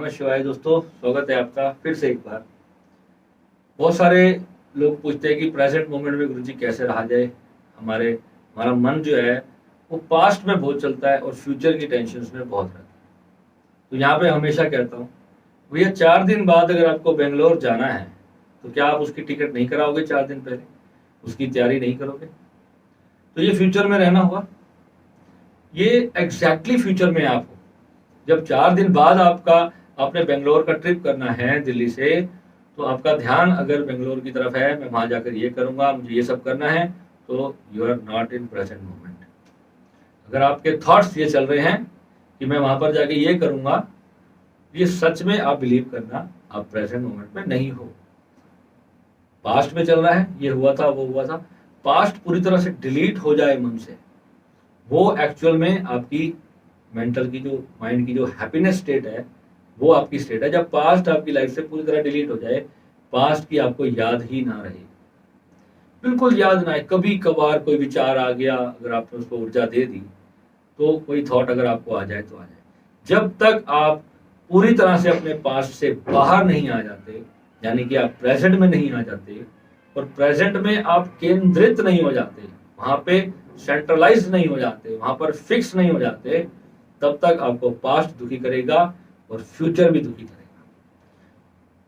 नमः शिवाय दोस्तों, स्वागत है आपका फिर से एक बार। बहुत सारे लोग पूछते हैं कि प्रेजेंट मोमेंट में गुरुजी कैसे रहा जाए। हमारा मन जो है वो पास्ट में बहुत चलता है और फ्यूचर की टेंशन में बहुत रहता है। तो यहाँ पे हमेशा कहता हूँ, भैया 4 दिन बाद अगर आपको बेंगलोर जाना है तो क्या आप उसकी टिकट नहीं कराओगे? 4 दिन पहले उसकी तैयारी नहीं करोगे? तो ये फ्यूचर में रहना हुआ। ये एग्जैक्टली फ्यूचर में आप हो। जब 4 दिन बाद आपने बेंगलोर का ट्रिप करना है दिल्ली से, तो आपका ध्यान अगर बेंगलोर की तरफ है, मैं वहां जाकर ये करूंगा, मुझे ये सब करना है, तो you are not in present moment. अगर आपके थॉट्स ये चल रहे हैं कि मैं वहां पर जाके ये करूंगा, ये सच में आप बिलीव करना, आप प्रेजेंट मोमेंट में नहीं हो। पास्ट में चल रहा है, ये हुआ था, वो हुआ था। पास्ट पूरी तरह से डिलीट हो जाए मन से, वो एक्चुअल में आपकी मेंटल की जो माइंड की जो हैप्पीनेस स्टेट है, वो आपकी स्टेट है। जब पास्ट आपकी लाइफ से पूरी तरह डिलीट हो जाए, पास्ट की आपको याद ही ना रहे, बिल्कुल याद ना आए। कभी कभार कोई विचार आ गया, अगर आपने उसको ऊर्जा दे दी, तो कोई थॉट अगर आपको आ जाए तो आ जाए। जब तक आप पूरी तरह से अपने पास्ट से बाहर नहीं आ जाते, यानी कि आप प्रेजेंट में नहीं आ जाते और प्रेजेंट में आप केंद्रित नहीं हो जाते, वहां पे सेंट्रलाइज नहीं हो जाते, वहां पर फिक्स नहीं हो जाते, तब तक आपको पास्ट दुखी करेगा और फ्यूचर भी दुखी करेगा।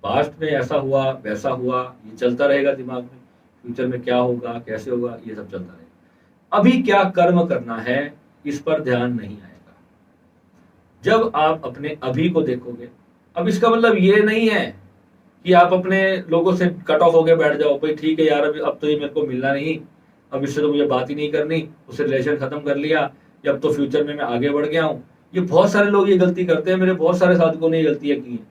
पास्ट में ऐसा हुआ, वैसा हुआ, ये चलता रहेगा दिमाग में। फ्यूचर में क्या होगा, कैसे होगा, ये सब चलता रहेगा। अभी क्या कर्म करना है, इस पर ध्यान नहीं आएगा। जब आप अपने अभी को देखोगे, अब इसका मतलब ये नहीं है कि आप अपने लोगों से कट ऑफ होके बैठ जाओ, भाई ठीक है यार, अब तो ये मेरे को मिलना नहीं, अब इससे तो मुझे बात ही नहीं करनी, उससे रिलेशन खत्म कर लिया, या अब तो फ्यूचर में मैं आगे बढ़ गया हूँ। ये बहुत सारे लोग ये गलती करते हैं, मेरे बहुत सारे साथियों ने ये गलतियां की हैं।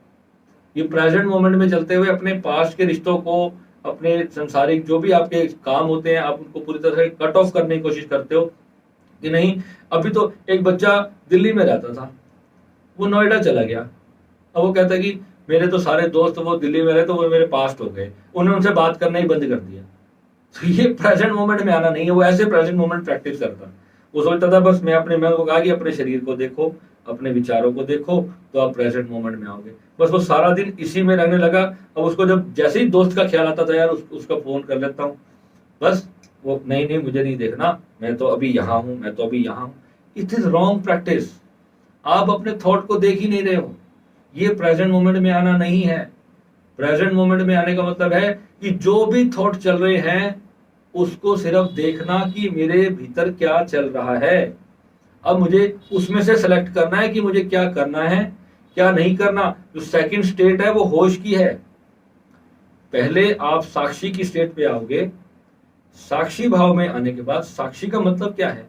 ये प्रेजेंट मोमेंट में चलते हुए अपने पास्ट के रिश्तों को, अपने संसारिक जो भी आपके काम होते हैं, आप उनको पूरी तरह से कट ऑफ करने की कोशिश करते हो कि नहीं। अभी तो एक बच्चा दिल्ली में रहता था, वो नोएडा चला गया। अब वो कहता है कि मेरे तो सारे दोस्त वो दिल्ली में रहे, तो वो मेरे पास्ट हो गए, उन्होंने उनसे बात करना ही बंद कर दिया। तो ये प्रेजेंट मोमेंट में आना नहीं है। वो ऐसे प्रेजेंट मोमेंट प्रैक्टिस करता, वो सोचता था बस मैं अपने मन को कहा कि अपने शरीर को देखो, अपने विचारों को देखो, तो आप प्रेजेंट मोमेंट में आओगे। बस वो सारा दिन इसी में रहने लगा। अब उसको जब जैसे ही दोस्त का ख्याल आता था, यार उसका फोन कर लेता हूँ, बस वो नहीं नहीं मुझे नहीं देखना, मैं तो अभी यहाँ हूँ, मैं तो अभी यहाँ हूँ। It is wrong practice. आप अपने थॉट को देख ही नहीं रहे हो। ये प्रेजेंट मोमेंट में आना नहीं है। प्रेजेंट मोमेंट में आने का मतलब है कि जो भी थॉट चल रहे हैं, उसको सिर्फ देखना कि मेरे भीतर क्या चल रहा है। अब मुझे उसमें से सेलेक्ट करना है कि मुझे क्या करना है, क्या नहीं करना। जो सेकंड स्टेट है वो होश की है। पहले आप साक्षी की स्टेट पे आओगे। साक्षी भाव में आने के बाद, साक्षी का मतलब क्या है?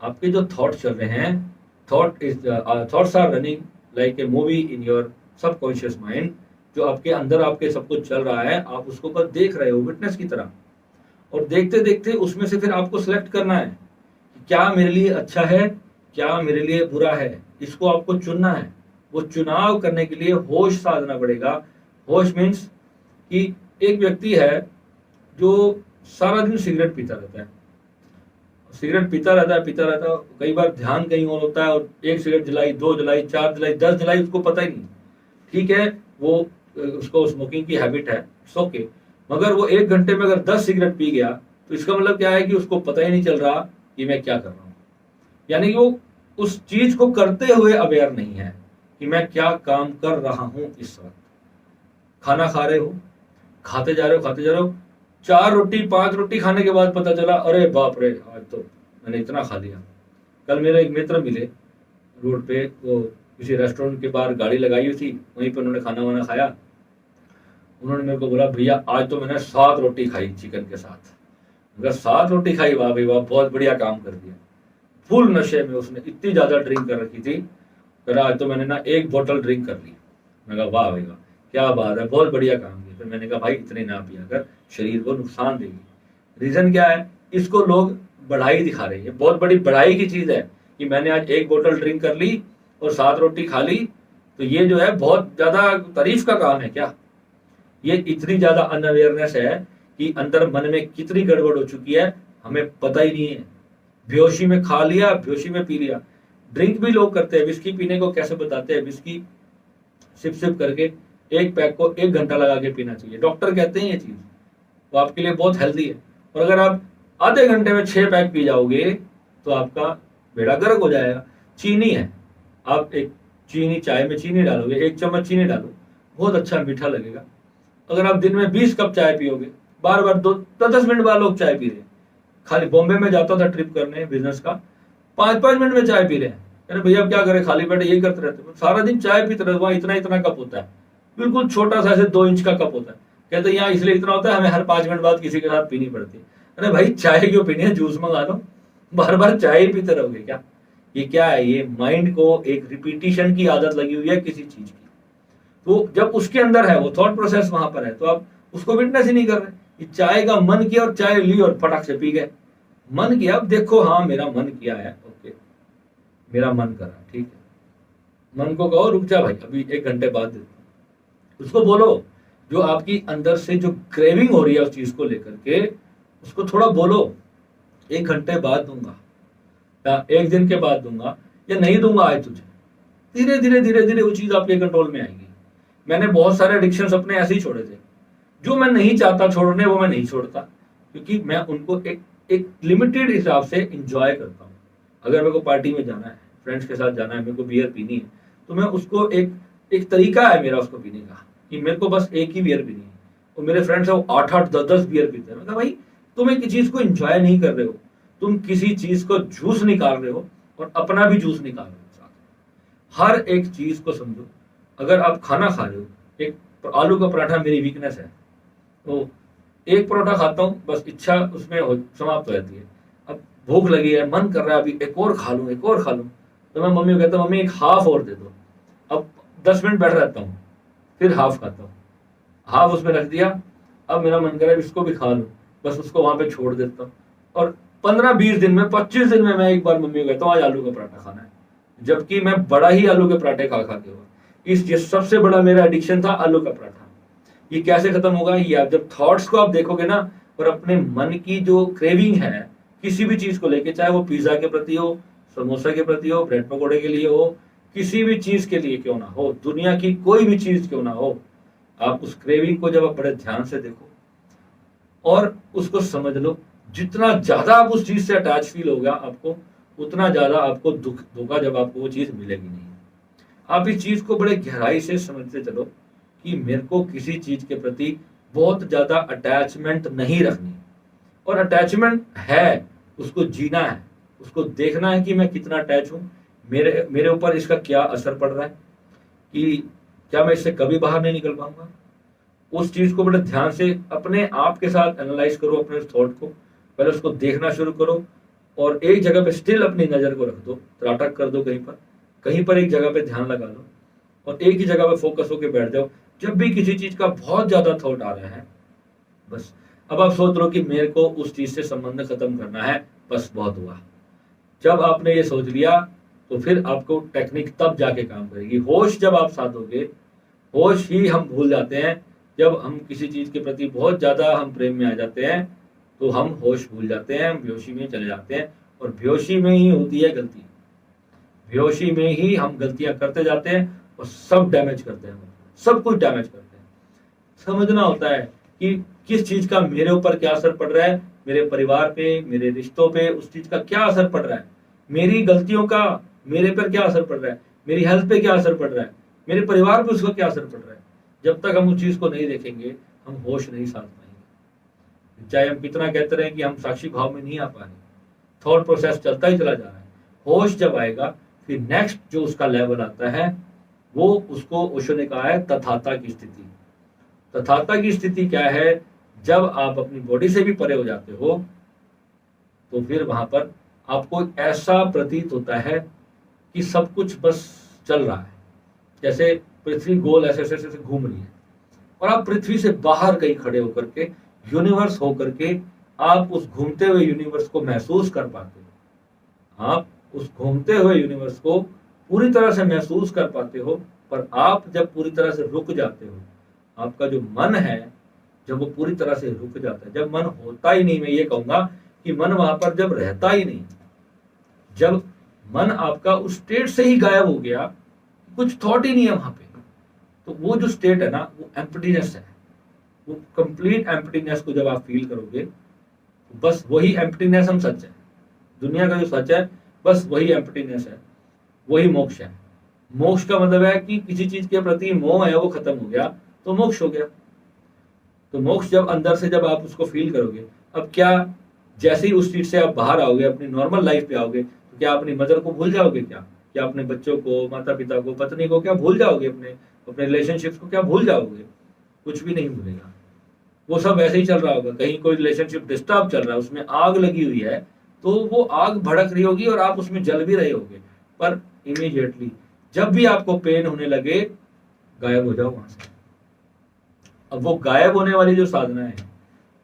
आपके जो थॉट चल रहे हैं, thoughts are running like a movie in your subconscious mind. जो आपके अंदर आपके सब कुछ चल रहा है, आप उसको बस देख रहे हो विटनेस की तरह। और देखते देखते उसमें से फिर आपको सिलेक्ट करना है कि क्या मेरे लिए अच्छा है, क्या मेरे लिए बुरा है। इसको आपको चुनना है। वो चुनाव करने के लिए होश साधना पड़ेगा। होश मीन्स कि एक व्यक्ति है जो सारा दिन सिगरेट पीता रहता है, सिगरेट पीता रहता है, पीता रहता है। कई बार ध्यान कहीं और होता है, और एक सिगरेट जलाई, 2 जलाई, 4 जलाई, 10 जलाई, उसको पता ही नहीं। ठीक है, वो उसको स्मोकिंग की हैबिट है, ओके। मगर वो 1 घंटे में अगर 10 सिगरेट पी गया, तो इसका मतलब क्या है कि उसको पता ही नहीं चल रहा कि मैं क्या कर रहा हूँ। यानी कि वो उस चीज को करते हुए अवेयर नहीं है कि मैं क्या काम कर रहा हूं इस वक्त। खाना खा रहे हो, खाते जा रहे हो, खाते जा रहे हो, 4 रोटी 5 रोटी खाने के बाद पता चला, अरे बाप रे, आज तो मैंने इतना खा लिया। कल मेरे एक मित्र मिले रोड पे, वो किसी रेस्टोरेंट के बाहर गाड़ी लगाई हुई थी, वहीं पर उन्होंने खाना वाना खाया। उन्होंने मेरे को बोला, भैया आज तो मैंने 7 रोटी खाई चिकन के साथ। अगर 7 रोटी खाई, वाह भाई वाह, बहुत बढ़िया काम कर दिया। फुल नशे में, उसने इतनी ज्यादा ड्रिंक कर रखी थी, कह आज तो मैंने ना 1 बोतल ड्रिंक कर ली। मैंने कहा वाह भाई वाह, क्या बात है, बहुत बढ़िया काम किया। फिर मैंने कहा भाई इतनी ना पिया कर, शरीर को नुकसान देगी। रीजन क्या है? इसको लोग बढ़ाई दिखा रहे हैं। बहुत बड़ी बढ़ाई की चीज है कि मैंने आज 1 बोतल ड्रिंक कर ली और 7 रोटी खा ली, तो ये जो है बहुत ज्यादा तारीफ का काम है क्या? ये इतनी ज्यादा अनअवेयरनेस है कि अंदर मन में कितनी गड़बड़ हो चुकी है, हमें पता ही नहीं है। बेहोशी में खा लिया, बेहोशी में पी लिया। ड्रिंक भी लोग करते हैं। विस्की पीने को कैसे बताते हैं? विस्की सिप सिप करके एक पैक को 1 घंटा लगा के पीना चाहिए। डॉक्टर कहते हैं ये चीज, तो आपके लिए बहुत हेल्दी है। और अगर आप आधे घंटे में 6 पैक पी जाओगे तो आपका बेड़ा गर्क हो जाएगा। चीनी है, आप एक चीनी, चाय में चीनी डालोगे, 1 चम्मच चीनी डालो, बहुत अच्छा मीठा लगेगा। अगर आप दिन में 20 कप चाय पियोगे, बार बार 10 मिनट बाद लोग चाय पी रहे हैं। खाली बॉम्बे में जाता था ट्रिप करने बिजनेस का, 5 मिनट में चाय पी रहे हैं। अरे भैया क्या करें, खाली पेट यही करते रहते हैं, सारा दिन चाय पीते रहते। वहां इतना इतना कप होता है, बिल्कुल छोटा सा, ऐसे 2 इंच का कप होता है। कहते यहाँ इसलिए इतना होता है, हमें हर 5 मिनट बाद किसी के साथ पीनी पड़ती है। अरे भाई चाय क्यों पीनी है, जूस मंगा लो, बार बार चाय ही पीते रहोगे क्या? ये क्या है, ये माइंड को एक रिपीटिशन की आदत लगी हुई है किसी चीज की। तो जब उसके अंदर है, वो थॉट प्रोसेस वहां पर है, तो आप उसको विटनेस ही नहीं कर रहे। ये चाय का मन किया और चाय ली और फटाक से पी गए। मन किया, अब देखो हाँ मेरा मन किया है, ओके मेरा मन कर रहा है, ठीक है। मन को कहो रुक जा भाई, अभी 1 घंटे बाद देता हूं। उसको बोलो, जो आपकी अंदर से जो क्रेविंग हो रही है उस चीज को लेकर के, उसको थोड़ा बोलो, 1 घंटे बाद दूंगा या 1 दिन के बाद दूंगा, या नहीं दूंगा आज तुझे। धीरे धीरे धीरे धीरे वो चीज आपके कंट्रोल में आएगी। मैंने बहुत सारे एडिक्शंस अपने ऐसे ही छोड़े थे। जो मैं नहीं चाहता छोड़ने वो मैं नहीं छोड़ता, क्योंकि मैं उनको एक लिमिटेड हिसाब से इंजॉय करता हूँ। अगर मेरे को पार्टी में जाना है, फ्रेंड्स के साथ जाना है, मेरे को बियर पीनी है, तो मैं उसको एक तरीका है मेरा उसको पीने का, कि मेरे को बस एक ही बियर पीनी है। और मेरे फ्रेंड्स है वो 8-8 10-10 बियर पीते हैं। मतलब भाई तुम एक चीज को एंजॉय नहीं कर रहे हो, तुम किसी चीज को जूस निकाल रहे हो और अपना भी जूस निकाल रहे हो साथ। हर एक चीज को समझो। अगर आप खाना खा रहे हो, एक आलू का पराठा मेरी वीकनेस है, तो एक परोठा खाता हूँ बस, इच्छा उसमें समाप्त हो जाती है। अब भूख लगी है, मन कर रहा है अभी एक और खा लूं, एक और खा लूं, तो मैं मम्मी को कहता हूँ मम्मी एक हाफ और दे दो। अब 10 मिनट बैठ रहता हूँ, फिर हाफ खाता हूँ, हाफ उसमें रख दिया, अब मेरा मन कर रहा है इसको भी खा लूं, बस उसको वहां पे छोड़ देता हूँ। और 15-20 दिन में, 25 दिन में मैं एक बार मम्मी को कहता हूँ आज आलू का पराठा खाना है, जबकि मैं बड़ा ही आलू के पराठे खा खा के हुआ। ये सबसे बड़ा मेरा एडिक्शन था, आलू का पराठा। ये कैसे खत्म होगा? ये आप जब थॉट्स को आप देखोगे ना, और अपने मन की जो क्रेविंग है किसी भी चीज को लेके, चाहे वो पिज्जा के प्रति हो, समोसा के प्रति हो, ब्रेड पकौड़े के लिए हो, किसी भी चीज के लिए क्यों ना हो, दुनिया की कोई भी चीज क्यों ना हो, आप उस क्रेविंग को जब आप बड़े ध्यान से देखो और उसको समझ लो, जितना ज्यादा आप उस चीज से अटैच फील होगा आपको, उतना ज्यादा आपको दुख होगा जब आपको वो चीज मिलेगी नहीं। आप इस चीज को बड़े गहराई से समझते चलो कि मेरे को किसी चीज के प्रति बहुत ज्यादा अटैचमेंट नहीं रखनी, और अटैचमेंट है उसको जीना है, उसको देखना है कि मैं कितना अटैच हूं, मेरे ऊपर इसका क्या असर पड़ रहा है, कि क्या मैं इससे कभी बाहर नहीं निकल पाऊंगा। उस चीज को बड़े ध्यान से अपने आप के साथ एनालाइज करो, अपने उस थॉट को पहले उसको देखना शुरू करो, और एक जगह पे स्टिल अपनी नजर को रख दो, त्राटक कर दो, कहीं पर एक जगह पे ध्यान लगा लो और एक ही जगह पे फोकस होकर बैठ जाओ। जब भी किसी चीज का बहुत ज्यादा थॉट आ रहा है, बस अब आप सोच लो कि मेरे को उस चीज से संबंध खत्म करना है, बस बहुत हुआ। जब आपने ये सोच लिया तो फिर आपको टेक्निक तब जाके काम करेगी। होश जब आप साथ दोगे, होश ही हम भूल जाते हैं। जब हम किसी चीज के प्रति बहुत ज्यादा हम प्रेम में आ जाते हैं तो हम होश भूल जाते हैं, हम बेहोशी में चले जाते हैं, और बेहोशी में ही होती है गलती। बेहोशी में ही हम गलतियां करते जाते हैं और सब डैमेज करते हैं, सब कुछ डैमेज करते हैं। समझना होता है कि किस चीज का मेरे ऊपर क्या असर पड़ रहा है, मेरे परिवार पे, मेरे रिश्तों पे उस चीज का क्या असर पड़ रहा है, मेरी गलतियों का मेरे पर क्या असर पड़ रहा है, मेरी हेल्थ पे क्या असर पड़ रहा है, मेरे परिवार पे उसका क्या असर पड़ रहा है। जब तक हम उस चीज को नहीं देखेंगे हम होश नहीं साध पाएंगे। चाहे हम कितना कहते रहे कि हम साक्षी भाव में नहीं आ पा रहे, थॉट प्रोसेस चलता ही चला जा रहा है। होश जब आएगा फिर नेक्स्ट जो उसका लेवल आता है वो, उसको ओशो ने कहा है तथाता की स्थिति। तथाता की स्थिति क्या है? जब आप अपनी बॉडी से भी परे हो जाते हो तो फिर वहां पर आपको ऐसा प्रतीत होता है कि सब कुछ बस चल रहा है, जैसे पृथ्वी गोल ऐसे ऐसे ऐसे घूम रही है, और आप पृथ्वी से बाहर कहीं खड़े होकर के, यूनिवर्स होकर के, आप उस घूमते हुए यूनिवर्स को महसूस कर पाते हो। आप उस घूमते हुए यूनिवर्स को पूरी तरह से महसूस कर पाते हो। पर आप जब पूरी तरह से रुक जाते हो, आपका जो मन है जब वो पूरी तरह से रुक जाता है, जब मन होता ही नहीं, मैं ये कहूंगा कि मन वहां पर जब रहता ही नहीं, जब मन आपका उस स्टेट से ही गायब हो गया, कुछ थॉट ही नहीं है वहां पे, तो वो जो स्टेट है ना, वो एम्प्टीनेस है। वो कंप्लीट एम्प्टीनेस को जब आप फील करोगे, तो बस वही एम्प्टीनेस हम सच है। दुनिया का जो सच है बस वही एम्प्टीनेस है, वही मोक्ष है। मोक्ष का मतलब है कि किसी चीज के प्रति मोह है वो खत्म हो गया, तो मोक्ष हो गया। तो मोक्ष जब अंदर से जब आप उसको फील करोगे, अब क्या, जैसे ही उस चीज से आप बाहर आओगे, अपनी नॉर्मल लाइफ पे आओगे, तो क्या अपनी मदर को भूल जाओगे? क्या अपने बच्चों को, माता पिता को, पत्नी को क्या भूल जाओगे? अपने अपने रिलेशनशिप्स को क्या भूल जाओगे? कुछ भी नहीं भूलेगा। वो सब वैसे ही चल रहा होगा। कहीं कोई रिलेशनशिप डिस्टर्ब चल रहा है, उसमें आग लगी हुई है, तो वो आग भड़क रही होगी और आप उसमें जल भी रहे होगे, पर इमीडिएटली जब भी आपको पेन होने लगे, गायब हो जाओ वहां से। अब वो गायब होने वाली जो साधना है,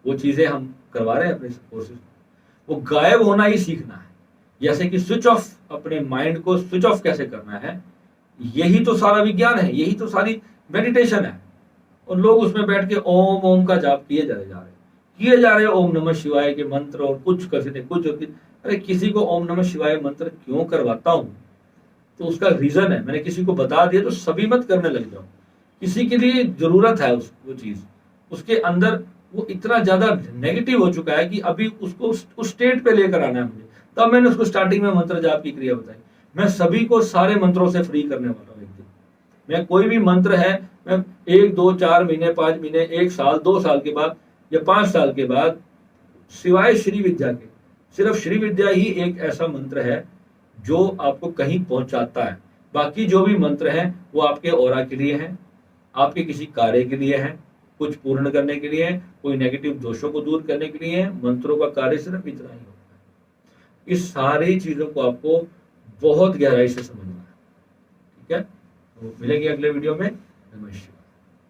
वो चीजें हम करवा रहे हैं अपने कोर्सेज, वो गायब होना ही सीखना है। जैसे कि स्विच ऑफ, अपने माइंड को स्विच ऑफ कैसे करना है, यही तो सारा विज्ञान है, यही तो सारी मेडिटेशन है। और लोग उसमें बैठ के ओम ओम का जाप किए किए जा रहे ओम नमः शिवाय के मंत्र, और कुछ करते कुछ होती। अरे किसी को ओम नमः शिवाय मंत्र क्यों करवाता हूं, तो उसका रीजन है, मैंने किसी को बता दिया तो सभी मत करने लग जाओ। किसी के लिए जरूरत है वो चीज, उसके अंदर वो इतना ज्यादा नेगेटिव हो चुका है कि अभी उसको उस स्टेट पे लेकर आना है मुझे। तब मैंने उसको स्टार्टिंग में मंत्र जाप की क्रिया बताई। मैं सभी को सारे मंत्रों से फ्री करने वाला हूँ एक दिन। मैं कोई भी मंत्र है, मैं 1 2 4 महीने 5 महीने 1 साल 2 साल के बाद या 5 साल के बाद, सिवाय श्री विद्या के, सिर्फ श्री विद्या ही एक ऐसा मंत्र है जो आपको कहीं पहुंचाता है। बाकी जो भी मंत्र हैं वो आपके ऑरा के लिए हैं, आपके किसी कार्य के लिए है, कुछ पूर्ण करने के लिए है, कोई नेगेटिव दोषों को दूर करने के लिए है। मंत्रों का कार्य सिर्फ इतना ही होता है। इस सारी चीजों को आपको बहुत गहराई से समझना है। ठीक है, तो मिलेंगे अगले वीडियो में। नमस्कार।